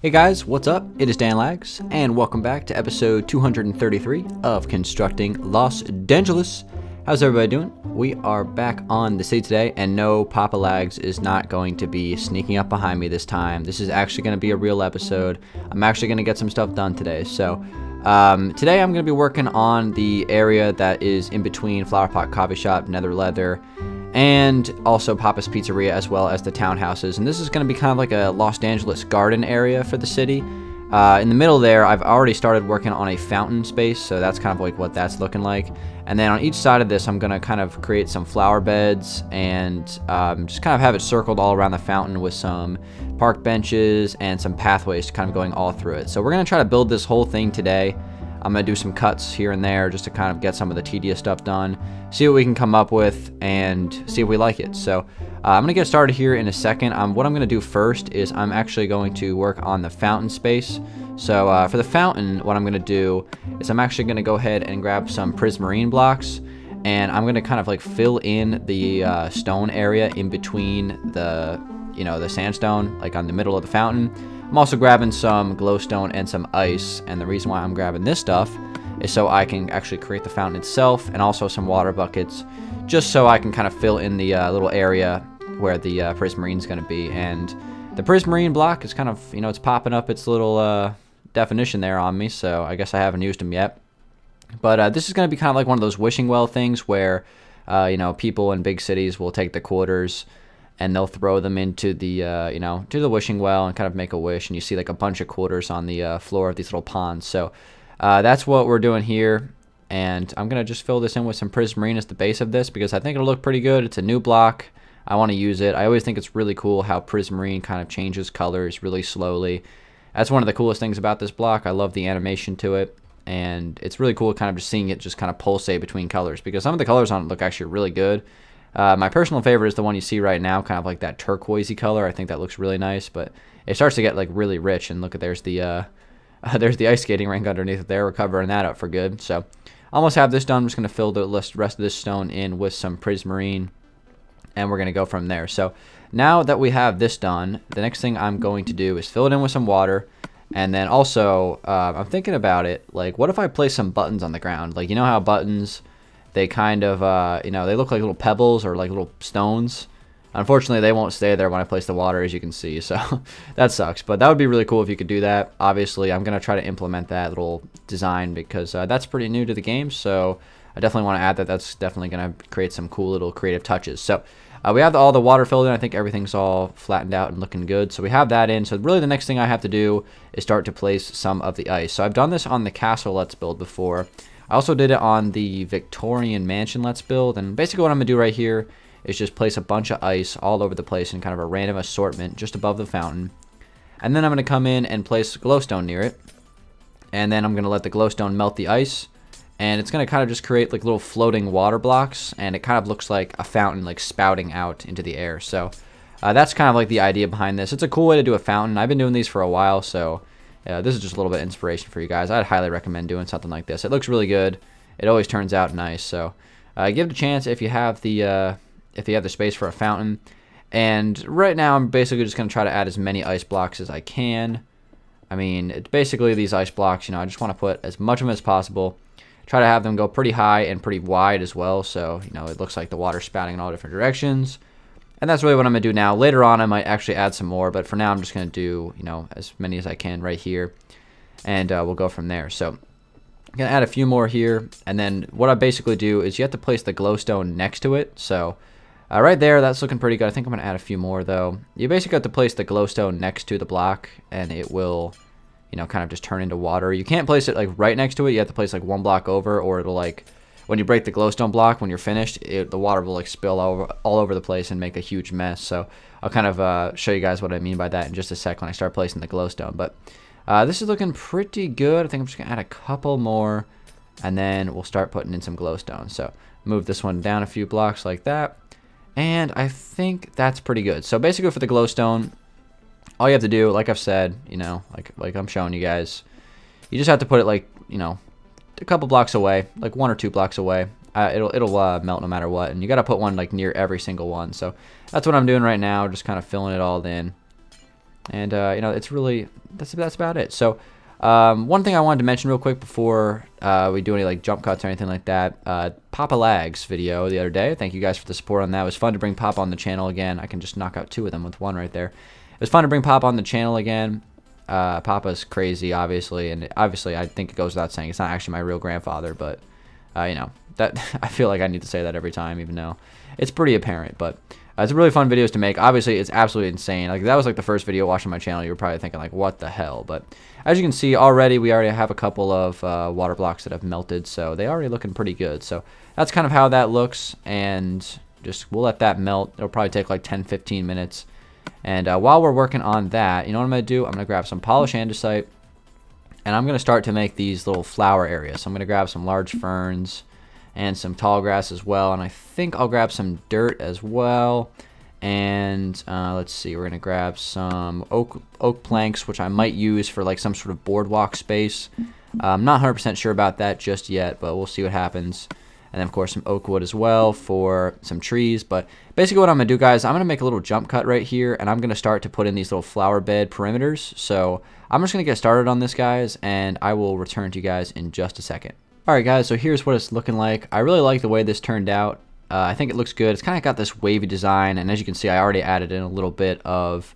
Hey guys, what's up? It is Dangeles, and welcome back to episode 233 of Constructing Los Dangeles. How's everybody doing? We are back on the city today, and no, Papa Lags is not going to be sneaking up behind me this time. This is actually going to be a real episode. I'm actually going to get some stuff done today. So today I'm going to be working on the area that is in between Flower Pot Coffee Shop, Nether Leather, and also Papa's Pizzeria, as well as the townhouses. And this is going to be kind of like a Los Angeles garden area for the city. In the middle there, I've already started working on a fountain space, so that's kind of like what that's looking like. And then on each side of this, I'm going to kind of create some flower beds and just kind of have it circled all around the fountain with some park benches and some pathways kind of going all through it. So we're going to try to build this whole thing today. I'm going to do some cuts here and there just to kind of get some of the tedious stuff done, see what we can come up with, and see if we like it. So I'm going to get started here in a second. What I'm going to do first is I'm actually going to work on the fountain space. So for the fountain, what I'm going to do is I'm actually going to go ahead and grab some prismarine blocks, and I'm going to kind of like fill in the stone area in between the, the sandstone, like on the middle of the fountain. I'm also grabbing some glowstone and some ice, and the reason why I'm grabbing this stuff is so I can actually create the fountain itself, and also some water buckets, just so I can kind of fill in the little area where the prismarine is going to be. And the prismarine block is kind of, it's popping up its little definition there on me, so I guess I haven't used them yet. But this is going to be kind of like one of those wishing well things where, people in big cities will take the quarters and they'll throw them into the, to the wishing well and kind of make a wish. And you see like a bunch of quarters on the floor of these little ponds. So that's what we're doing here. And I'm going to just fill this in with some prismarine as the base of this, because I think it'll look pretty good. It's a new block. I want to use it. I always think it's really cool how prismarine kind of changes colors really slowly. That's one of the coolest things about this block. I love the animation to it. And it's really cool kind of just seeing it just kind of pulsate between colors, because some of the colors on it look actually really good. My personal favorite is the one you see right now, kind of like that turquoisey color. I think that looks really nice, but it starts to get like really rich. And look at there's the ice skating rink underneath it there. We're covering that up for good. So almost have this done. I'm just going to fill the rest of this stone in with some prismarine, and we're going to go from there. So now that we have this done, the next thing I'm going to do is fill it in with some water. And then also, I'm thinking about it, like, what if I place some buttons on the ground? Like, you know how buttons, they kind of, they look like little pebbles or like little stones. Unfortunately, they won't stay there when I place the water, as you can see, so that sucks. But that would be really cool if you could do that. Obviously, I'm going to try to implement that little design, because that's pretty new to the game, so I definitely want to add that. That's definitely going to create some cool little creative touches. So we have all the water filled in. I think everything's all flattened out and looking good. So we have that in. So really the next thing I have to do is start to place some of the ice. So I've done this on the Castle Let's Build before. I also did it on the Victorian Mansion Let's Build. And basically what I'm going to do right here is just place a bunch of ice all over the place in kind of a random assortment just above the fountain. And then I'm going to come in and place glowstone near it. And then I'm going to let the glowstone melt the ice. And it's going to kind of just create like little floating water blocks, and it kind of looks like a fountain like spouting out into the air. So that's kind of like the idea behind this. It's a cool way to do a fountain. I've been doing these for a while, so this is just a little bit of inspiration for you guys. I'd highly recommend doing something like this. It looks really good. It always turns out nice. So give it a chance if you have the space for a fountain. And right now I'm basically just going to try to add as many ice blocks as I can. I mean, it's basically these ice blocks, I just want to put as much of them as possible. Try to have them go pretty high and pretty wide as well, so it looks like the water's spouting in all different directions. And that's really what I'm going to do now. Later on I might actually add some more, but for now I'm just going to do as many as I can right here, and we'll go from there. So I'm going to add a few more here, and then what I basically do is you have to place the glowstone next to it. So right there, that's looking pretty good. I think I'm going to add a few more though. You basically have to place the glowstone next to the block, and it will kind of just turn into water. You can't place it like right next to it. You have to place like one block over, or it'll like, when you break the glowstone block, when you're finished, the water will like spill all over the place and make a huge mess. So I'll kind of show you guys what I mean by that in just a sec when I start placing the glowstone. But this is looking pretty good. I think I'm just gonna add a couple more, and then we'll start putting in some glowstone. So move this one down a few blocks like that, and I think that's pretty good. So basically for the glowstone, all you have to do, like I've said, like I'm showing you guys, you just have to put it like, a couple blocks away, like 1 or 2 blocks away. It'll melt no matter what, and you got to put one like near every single one. So that's what I'm doing right now, just kind of filling it all in. And you know, it's really that's about it. So one thing I wanted to mention real quick before we do any like jump cuts or anything like that, Papa Lags video the other day. Thank you guys for the support on that. It was fun to bring Pop on the channel again. I can just knock out 2 of them with 1 right there. It was fun to bring Pop on the channel again. Papa's crazy, obviously, and obviously I think it goes without saying it's not actually my real grandfather, but you know, that I feel like I need to say that every time, even though it's pretty apparent. But it's really fun videos to make. Obviously, it's absolutely insane. Like, that was like the first video watching my channel. You were probably thinking like, what the hell? But as you can see already, we already have a couple of water blocks that have melted, so they already looking pretty good. So that's kind of how that looks, and just we'll let that melt. It'll probably take like 10-15 minutes. And while we're working on that, you know what I'm going to do? I'm going to grab some polished andesite, and I'm going to start to make these little flower areas. So I'm going to grab some large ferns and some tall grass as well, and I think I'll grab some dirt as well. And let's see, we're going to grab some oak planks, which I might use for like some sort of boardwalk space. I'm not 100% sure about that just yet, but we'll see what happens. And then, of course, some oak wood as well for some trees. But basically what I'm going to do, guys, I'm going to make a little jump cut right here, and I'm going to start to put in these little flower bed perimeters. So I'm just going to get started on this, guys, and I will return to you guys in just a second. All right, guys, so here's what it's looking like. I really like the way this turned out. I think it looks good. It's kind of got this wavy design, and as you can see, I already added in a little bit of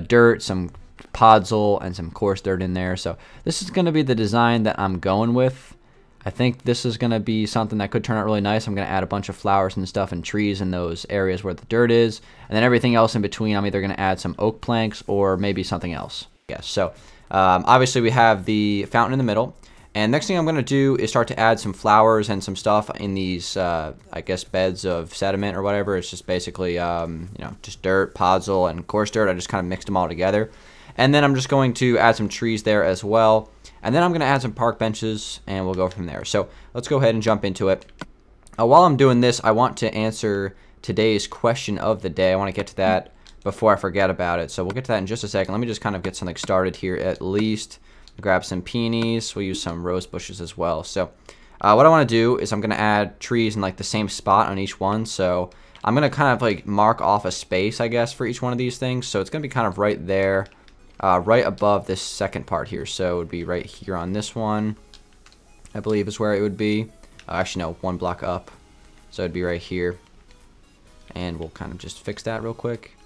dirt, some podzol, and some coarse dirt in there. So this is going to be the design that I'm going with. I think this is going to be something that could turn out really nice. I'm going to add a bunch of flowers and stuff and trees in those areas where the dirt is. And then everything else in between, I'm either going to add some oak planks or maybe something else. Yes, so obviously we have the fountain in the middle. And next thing I'm going to do is start to add some flowers and some stuff in these, I guess, beds of sediment or whatever. It's just basically, you know, just dirt, podzol, and coarse dirt. I just kind of mixed them all together. And then I'm just going to add some trees there as well. And then I'm going to add some park benches, and we'll go from there. So let's go ahead and jump into it. While I'm doing this, I want to answer today's question of the day. I want to get to that before I forget about it. So we'll get to that in just a second. Let me just kind of get something started here at least. Grab some peonies. We'll use some rose bushes as well. So what I want to do is I'm going to add trees in like the same spot on each one. So I'm going to kind of like mark off a space, I guess, for each one of these things. So it's going to be kind of right there. Right above this second part here. So it would be right here on this one, I believe is where it would be. Actually, no, 1 block up. So it'd be right here. And we'll kind of just fix that real quick.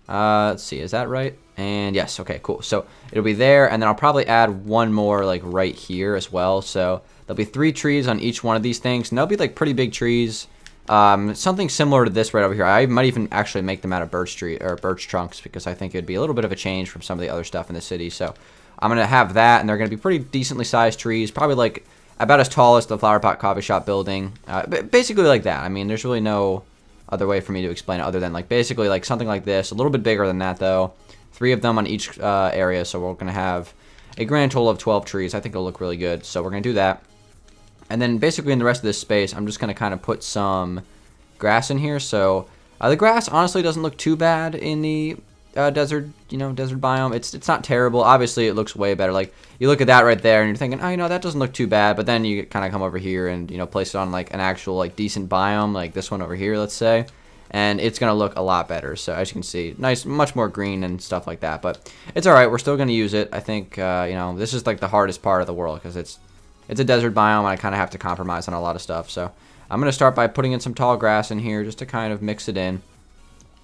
Let's see, is that right? And yes, okay, cool. So it'll be there, and then I'll probably add 1 more like right here as well. So there'll be 3 trees on each one of these things, and they'll be like pretty big trees. Something similar to this right over here. I might even actually make them out of birch trunks, because I think it'd be a little bit of a change from some of the other stuff in the city. So I'm gonna have that, and they're gonna be pretty decently sized trees, probably like about as tall as the Flower Pot Coffee Shop building. Basically like that. I mean, there's really no other way for me to explain it other than like basically like something like this. A little bit bigger than that though. 3 of them on each area, so we're gonna have a grand total of 12 trees. I think it'll look really good. So we're gonna do that. And then basically in the rest of this space, I'm just going to kind of put some grass in here. So the grass honestly doesn't look too bad in the desert biome. It's not terrible. Obviously, it looks way better. Like, you look at that right there and you're thinking, oh, you know, that doesn't look too bad. But then you kind of come over here and, you know, place it on like an actual like decent biome, like this one over here, let's say. And it's going to look a lot better. So as you can see, nice, much more green and stuff like that. But it's all right. We're still going to use it. I think, you know, this is like the hardest part of the world because it's a desert biome, and I kind of have to compromise on a lot of stuff. So I'm going to start by putting in some tall grass in here just to kind of mix it in.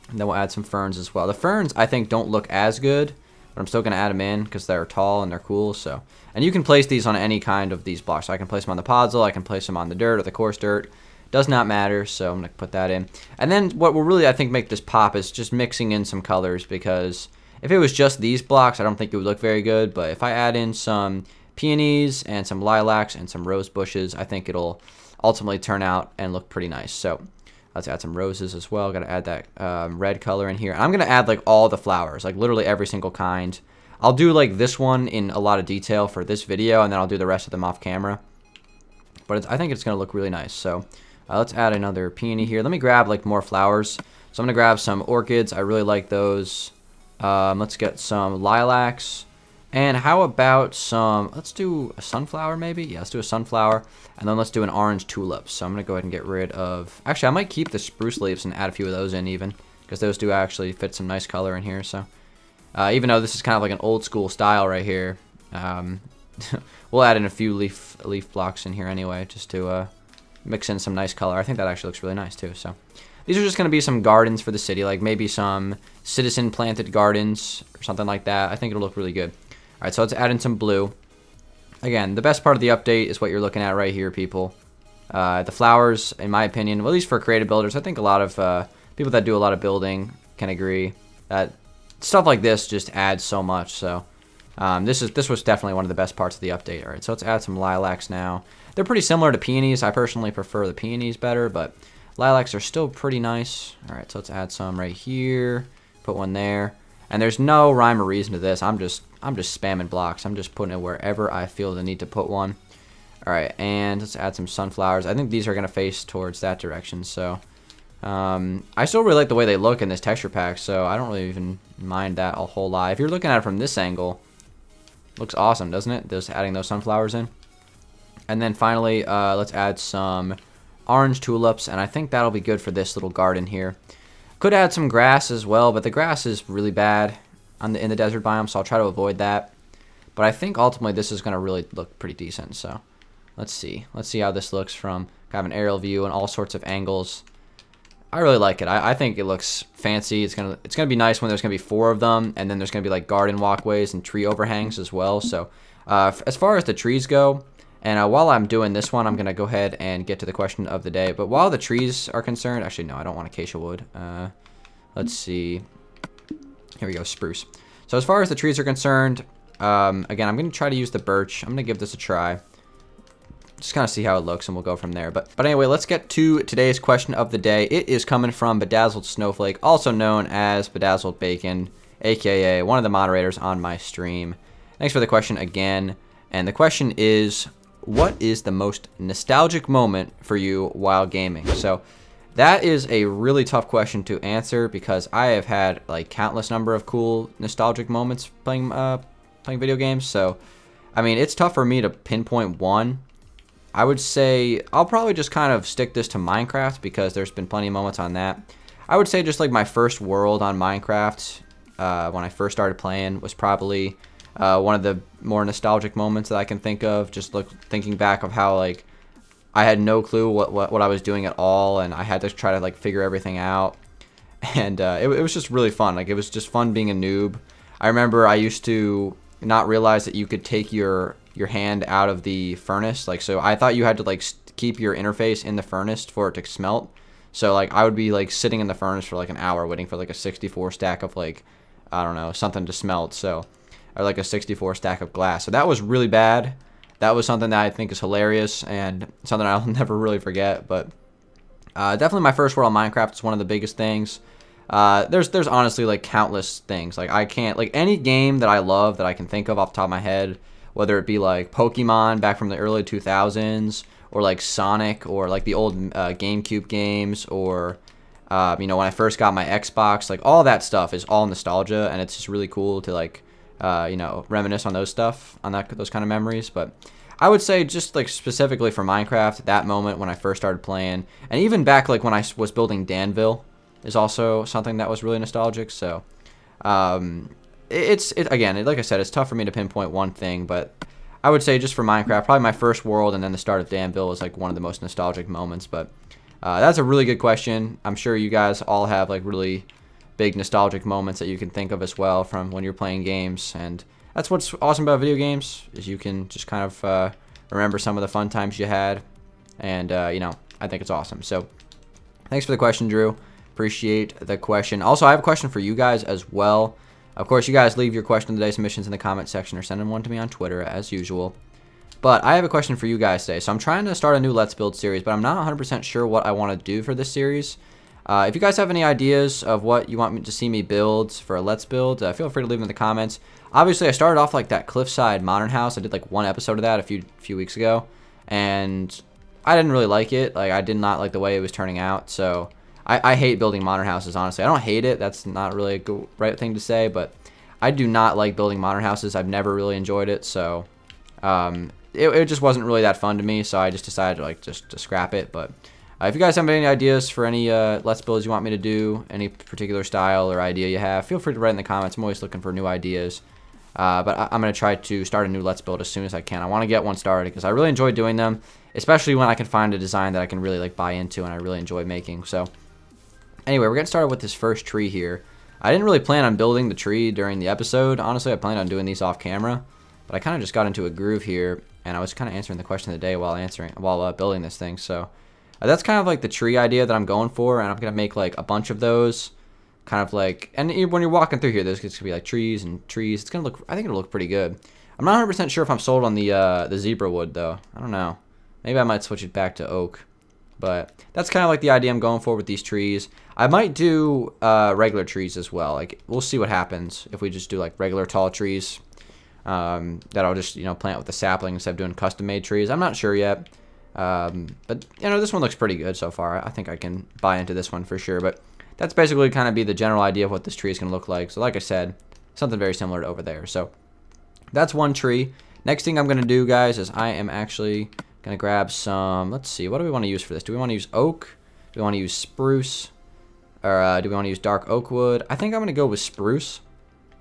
And then we'll add some ferns as well. The ferns, I think, don't look as good, but I'm still going to add them in because they're tall and they're cool. So, and you can place these on any kind of these blocks. So I can place them on the podzol, I can place them on the dirt or the coarse dirt. Does not matter, so I'm going to put that in. And then what will really, I think, make this pop is just mixing in some colors, because if it was just these blocks, I don't think it would look very good. But if I add in some peonies and some lilacs and some rose bushes, I think it'll ultimately turn out and look pretty nice. So let's add some roses as well. Got to add that red color in here. And I'm going to add like all the flowers, like literally every single kind. I'll do like this one in a lot of detail for this video, and then I'll do the rest of them off camera. But I think it's going to look really nice. So let's add another peony here. Let me grab like more flowers. So I'm going to grab some orchids. I really like those. Let's get some lilacs. And how about some, let's do a sunflower maybe? Yeah, let's do a sunflower. And then let's do an orange tulip. So I'm going to go ahead and get rid of, actually I might keep the spruce leaves and add a few of those in even, because those do actually fit some nice color in here. So, Even though this is kind of like an old school style right here. We'll add in a few leaf blocks in here anyway, just to mix in some nice color. I think that actually looks really nice too. So these are just going to be some gardens for the city, like maybe some citizen planted gardens or something like that. I think it'll look really good. All right, so let's add in some blue. Again, the best part of the update is what you're looking at right here, people. The flowers, in my opinion, well, at least for creative builders, I think a lot of people that do a lot of building can agree that stuff like this just adds so much. So this was definitely one of the best parts of the update. All right, so let's add some lilacs now. They're pretty similar to peonies. I personally prefer the peonies better, but lilacs are still pretty nice. All right, so let's add some right here. Put one there. And there's no rhyme or reason to this. I'm just spamming blocks. I'm just putting it wherever I feel the need to put one. All right, and let's add some sunflowers. I think these are going to face towards that direction. So I still really like the way they look in this texture pack, so I don't really even mind that a whole lot. If you're looking at it from this angle, looks awesome, doesn't it? Just adding those sunflowers in. And then finally, let's add some orange tulips, and I think that'll be good for this little garden here. Could add some grass as well, but the grass is really bad in the desert biome, so I'll try to avoid that. But I think ultimately this is going to really look pretty decent. So let's see how this looks from kind of an aerial view and all sorts of angles. I really like it. I think it looks fancy. It's gonna be nice when there's gonna be 4 of them, and then there's gonna be like garden walkways and tree overhangs as well. So as far as the trees go, and while I'm doing this one, I'm gonna go ahead and get to the question of the day. But while the trees are concerned, actually no, I don't want acacia wood. Let's see. Here we go, spruce. So as far as the trees are concerned, again, I'm gonna try to use the birch. I'm gonna give this a try. Just kind of see how it looks, and we'll go from there. But anyway, let's get to today's question of the day. It is coming from Bedazzled Snowflake, also known as Bedazzled Bacon, aka one of the moderators on my stream. Thanks for the question again. And the question is, what is the most nostalgic moment for you while gaming? So that is a really tough question to answer, because I have had like countless number of cool nostalgic moments playing video games. So I mean, it's tough for me to pinpoint one. I would say I'll probably just kind of stick this to Minecraft, because there's been plenty of moments on that. I would say just like my first world on Minecraft when I first started playing was probably one of the more nostalgic moments that I can think of. Just thinking back of how like I had no clue what I was doing at all, and I had to try to like figure everything out. And it was just really fun. Like, it was just fun being a noob. I remember I used to not realize that you could take your hand out of the furnace. Like, so I thought you had to like keep your interface in the furnace for it to smelt. So like I would be like sitting in the furnace for like an hour waiting for like a 64 stack of like, I don't know, something to smelt. So, or like a 64 stack of glass. So that was really bad. That was something that I think is hilarious and something I'll never really forget. But definitely my first world on Minecraft is one of the biggest things. There's honestly like countless things. Like, I can't, like, any game that I love that I can think of off the top of my head, whether it be like Pokemon back from the early 2000s, or like Sonic, or like the old GameCube games, or you know, when I first got my Xbox, like all that stuff is all nostalgia, and it's just really cool to like you know, reminisce on those kind of memories. But I would say just like specifically for Minecraft, that moment when I first started playing, and even back like when I was building Danville, is also something that was really nostalgic. So again, like I said, it's tough for me to pinpoint one thing, but I would say just for Minecraft, probably my first world and then the start of Danville is like one of the most nostalgic moments. But that's a really good question. I'm sure you guys all have like really big nostalgic moments that you can think of as well from when you're playing games. And that's what's awesome about video games, is you can just kind of remember some of the fun times you had. And you know, I think it's awesome. So thanks for the question, Drew. Appreciate the question. Also, I have a question for you guys as well. Of course, you guys leave your question of the day submissions in the comment section, or send them one to me on Twitter as usual. But I have a question for you guys today. So I'm trying to start a new Let's Build series, but I'm not 100% sure what I want to do for this series. If you guys have any ideas of what you want me to see me build for a Let's Build, feel free to leave them in the comments. Obviously, I started off like that cliffside modern house. I did like one episode of that a few weeks ago, and I didn't really like it. Like, I did not like the way it was turning out. So I hate building modern houses, honestly. I don't hate it. That's not really a good, right thing to say, but I do not like building modern houses. I've never really enjoyed it. So it just wasn't really that fun to me. So I just decided to like just scrap it. But If you guys have any ideas for any Let's Builds you want me to do, any particular style or idea you have, feel free to write in the comments. I'm always looking for new ideas. But I'm going to try to start a new Let's Build as soon as I can. I want to get one started because I really enjoy doing them, especially when I can find a design that I can really like buy into and I really enjoy making. So anyway, we're getting started with this first tree here. I didn't really plan on building the tree during the episode. Honestly, I planned on doing these off camera, but I kind of just got into a groove here, and I was kind of answering the question of the day while building this thing. So that's kind of like the tree idea that I'm going for, and I'm gonna make like a bunch of those, kind of like. And when you're walking through here, there's gonna be like trees and trees. It's gonna look. I think it'll look pretty good. I'm not 100% sure if I'm sold on the zebra wood though. I don't know. Maybe I might switch it back to oak. But that's kind of like the idea I'm going for with these trees. I might do regular trees as well. Like, we'll see what happens if we just do like regular tall trees. That I'll just, plant with the sapling instead of doing custom-made trees. I'm not sure yet. But, this one looks pretty good so far. I think I can buy into this one for sure. But that's basically kind of be the general idea of what this tree is going to look like. So like I said, something very similar to over there. So that's one tree. Next thing I'm going to do, guys, is I am actually gonna grab some, let's see, what do we want to use for this? Do we want to use oak? Do we want to use spruce? Or do we want to use dark oak wood? I think I'm gonna go with spruce,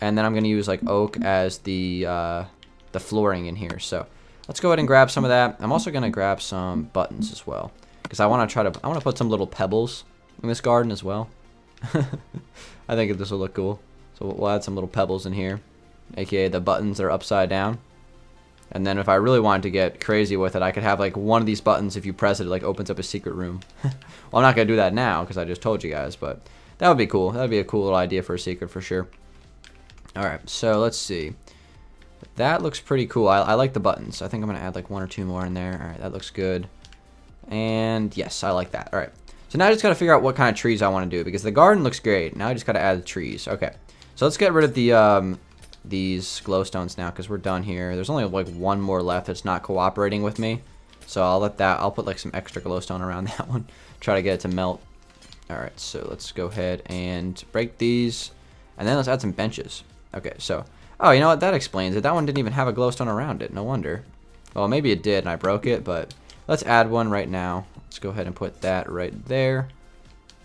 and then I'm gonna use like oak as the flooring in here. So let's go ahead and grab some of that. I'm also gonna grab some buttons as well, because I want to put some little pebbles in this garden as well. I think this will look cool. So we'll add some little pebbles in here, aka the buttons that are upside down. And then if I really wanted to get crazy with it, I could have like one of these buttons, if you press it, it like opens up a secret room. Well, I'm not going to do that now because I just told you guys, but that would be cool. That would be a cool little idea for a secret for sure. Alright, so let's see. That looks pretty cool. I like the buttons. I think I'm going to add like one or two more in there. Alright, that looks good. And yes, I like that. Alright, so now I just got to figure out what kind of trees I want to do, because the garden looks great. Now I just got to add the trees. Okay, so let's get rid of the these glowstones now, because we're done here. There's only like one more left that's not cooperating with me, so I'll put like some extra glowstone around that one, try to get it to melt. Alright, so let's go ahead and break these, and then let's add some benches. Okay, so, oh, you know what, that explains it. That one didn't even have a glowstone around it. No wonder. Well, maybe it did and I broke it, but let's add one right now. Let's go ahead and put that right there.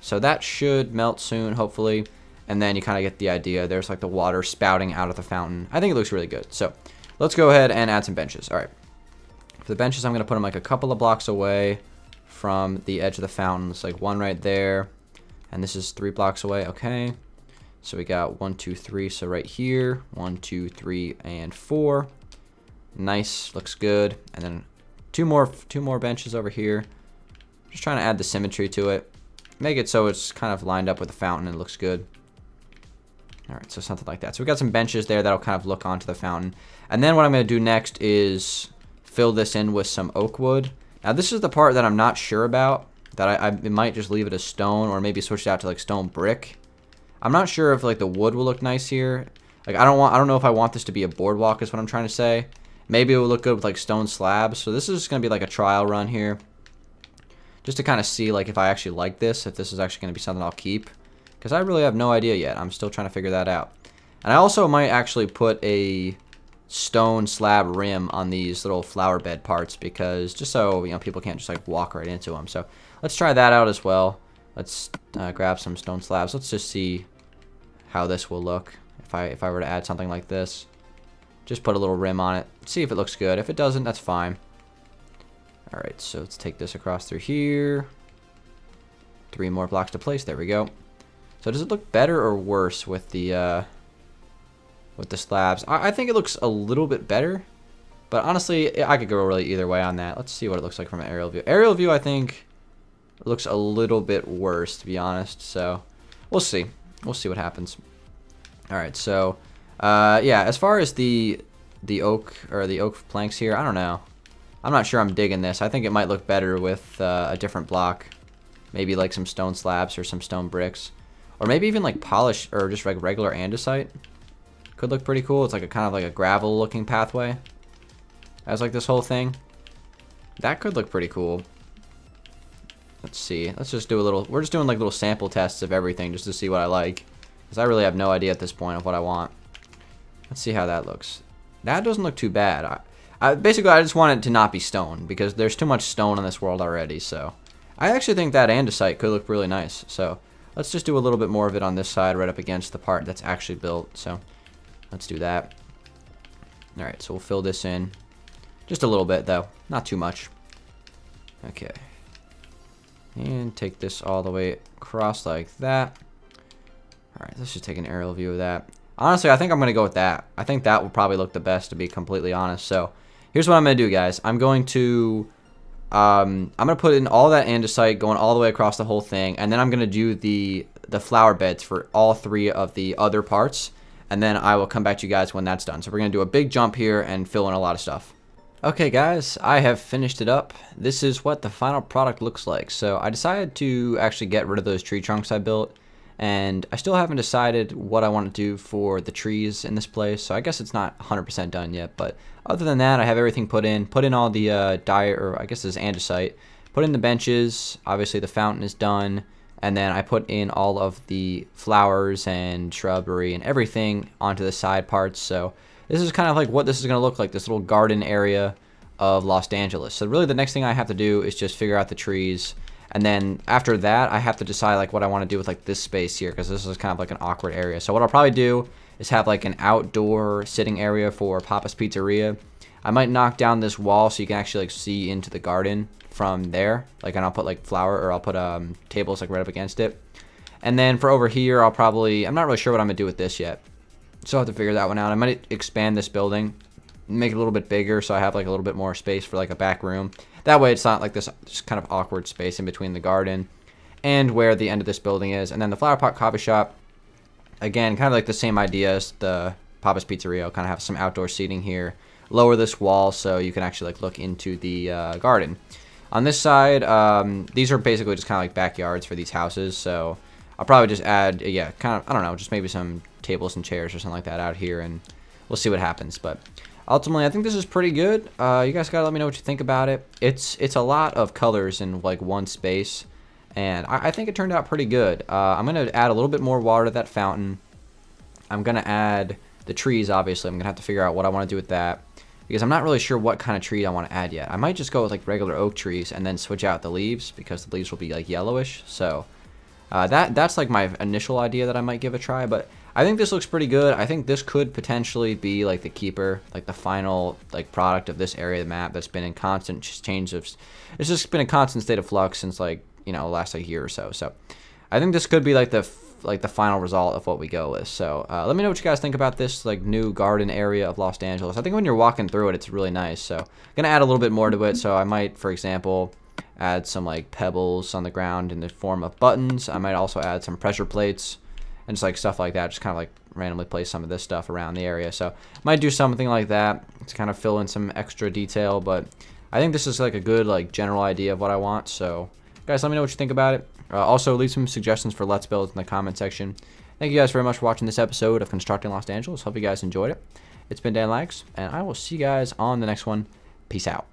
So that should melt soon, hopefully. And then you kind of get the idea. There's like the water spouting out of the fountain. I think it looks really good. So let's go ahead and add some benches. All right. For the benches, I'm going to put them like a couple of blocks away from the edge of the fountain. It's like one right there. And this is 3 blocks away. Okay. So we got 1, 2, 3. So right here, 1, 2, 3, and 4. Nice. Looks good. And then two more benches over here. Just trying to add the symmetry to it. Make it so it's kind of lined up with the fountain and it looks good. Alright, so something like that. So we got some benches there that'll kind of look onto the fountain. And then what I'm going to do next is fill this in with some oak wood. Now this is the part that I'm not sure about. That I might just leave it as stone, or maybe switch it out to like stone brick. I'm not sure if like the wood will look nice here. Like I don't know if I want this to be a boardwalk is what I'm trying to say. Maybe it will look good with like stone slabs. So this is just going to be like a trial run here. Just to kind of see like if I actually like this, if this is actually going to be something I'll keep. Because I really have no idea yet. I'm still trying to figure that out. And I also might actually put a stone slab rim on these little flower bed parts, because just so people can't just like walk right into them. So let's try that out as well. Let's grab some stone slabs. Let's just see how this will look if I were to add something like this. Just put a little rim on it. See if it looks good. If it doesn't, that's fine. All right, so let's take this across through here. 3 more blocks to place. There we go. So does it look better or worse with the slabs? I think it looks a little bit better, but honestly, I could go really either way on that. Let's see what it looks like from an aerial view. Aerial view, I think, looks a little bit worse, to be honest. So we'll see. We'll see what happens. All right. So yeah, as far as the oak planks here, I don't know. I'm not sure I'm digging this. I think it might look better with a different block, maybe like some stone slabs or some stone bricks. Or maybe even like polished or just like regular andesite. Could look pretty cool. It's like a kind of like a gravel looking pathway. As like this whole thing. That could look pretty cool. Let's see. Let's just do a little, we're just doing like little sample tests of everything just to see what I like. Because I really have no idea at this point of what I want. Let's see how that looks. That doesn't look too bad. Basically, I just want it to not be stone, because there's too much stone in this world already, so I actually think that andesite could look really nice. So let's just do a little bit more of it on this side right up against the part that's actually built. So let's do that. All right, so we'll fill this in. Just a little bit though, not too much. Okay. And take this all the way across like that. All right, let's just take an aerial view of that. Honestly, I think I'm going to go with that. I think that will probably look the best, to be completely honest. So here's what I'm going to do, guys. I'm going to put in all that andesite going all the way across the whole thing, and then I'm going to do the flower beds for all 3 of the other parts, and then I will come back to you guys when that's done. So we're going to do a big jump here and fill in a lot of stuff. Okay guys, I have finished it up. This is what the final product looks like. So I decided to actually get rid of those tree trunks I built, and I still haven't decided what I want to do for the trees in this place, so I guess it's not 100% done yet. But other than that, I have everything put in all the or I guess this is andesite, put in the benches, obviously the fountain is done, and then I put in all of the flowers and shrubbery and everything onto the side parts. So this is kind of like what this is going to look like, this little garden area of Los Angeles. So really the next thing I have to do is just figure out the trees. And then after that, I have to decide like what I want to do with like this space here, because this is kind of like an awkward area. So what I'll probably do is have like an outdoor sitting area for Papa's Pizzeria. I might knock down this wall so you can actually like see into the garden from there. Like, and I'll put like flower, or I'll put tables like right up against it. And then for over here, I'm not really sure what I'm gonna do with this yet. So I'll have to figure that one out. I might expand this building, make it a little bit bigger so I have like a little bit more space for like a back room. That way it's not like this just kind of awkward space in between the garden and where the end of this building is. And then the flower pot coffee shop, again, kind of like the same idea as the Papa's Pizzeria. I'll kind of have some outdoor seating here, lower this wall so you can actually like look into the garden. On this side, these are basically just kind of like backyards for these houses, so I'll probably just add, yeah, kind of, I don't know, just maybe some tables and chairs or something like that out here, and we'll see what happens. But ultimately, I think this is pretty good. You guys gotta let me know what you think about it. It's a lot of colors in like one space, and I think it turned out pretty good. I'm gonna add a little bit more water to that fountain. I'm gonna add the trees, obviously. I'm gonna have to figure out what I want to do with that, because I'm not really sure what kind of tree I want to add yet. I might just go with like regular oak trees and then switch out the leaves, because the leaves will be like yellowish. So that's like my initial idea that I might give a try. But I think this looks pretty good. I think this could potentially be like the keeper, like the final like product of this area of the map that's been in constant change of, it's just been a constant state of flux since like, you know, last like year or so. So I think this could be like the final result of what we go with. So let me know what you guys think about this like new garden area of Los Angeles. I think when you're walking through it, it's really nice. So I'm gonna add a little bit more to it. So I might, for example, add some like pebbles on the ground in the form of buttons. I might also add some pressure plates and just like stuff like that. Just kind of like randomly place some of this stuff around the area. So might do something like that to kind of fill in some extra detail. But I think this is like a good like general idea of what I want. So guys, let me know what you think about it. Also, leave some suggestions for Let's Builds in the comment section. Thank you guys very much for watching this episode of Constructing Los Angeles. Hope you guys enjoyed it. It's been Dangeles, and I will see you guys on the next one. Peace out.